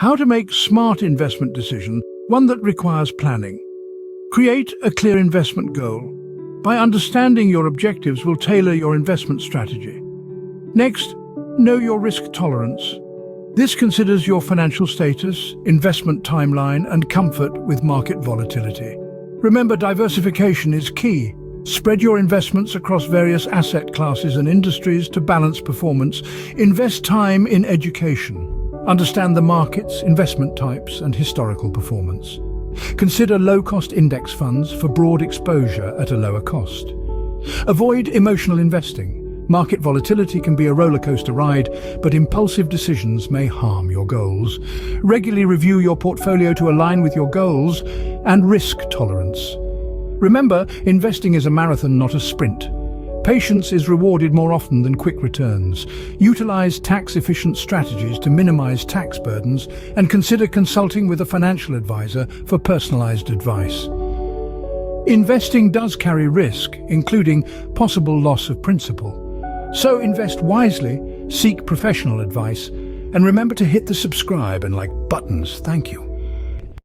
How to make smart investment decision, one that requires planning. Create a clear investment goal. By understanding your objectives will tailor your investment strategy. Next, know your risk tolerance. This considers your financial status, investment timeline, and comfort with market volatility. Remember, diversification is key. Spread your investments across various asset classes and industries to balance performance. Invest time in education. Understand the markets, investment types, and historical performance. Consider low-cost index funds for broad exposure at a lower cost. Avoid emotional investing. Market volatility can be a rollercoaster ride, but impulsive decisions may harm your goals. Regularly review your portfolio to align with your goals and risk tolerance. Remember, investing is a marathon, not a sprint. Patience is rewarded more often than quick returns. Utilize tax-efficient strategies to minimize tax burdens and consider consulting with a financial advisor for personalized advice. Investing does carry risk, including possible loss of principal. So invest wisely, seek professional advice, and remember to hit the subscribe and like buttons. Thank you.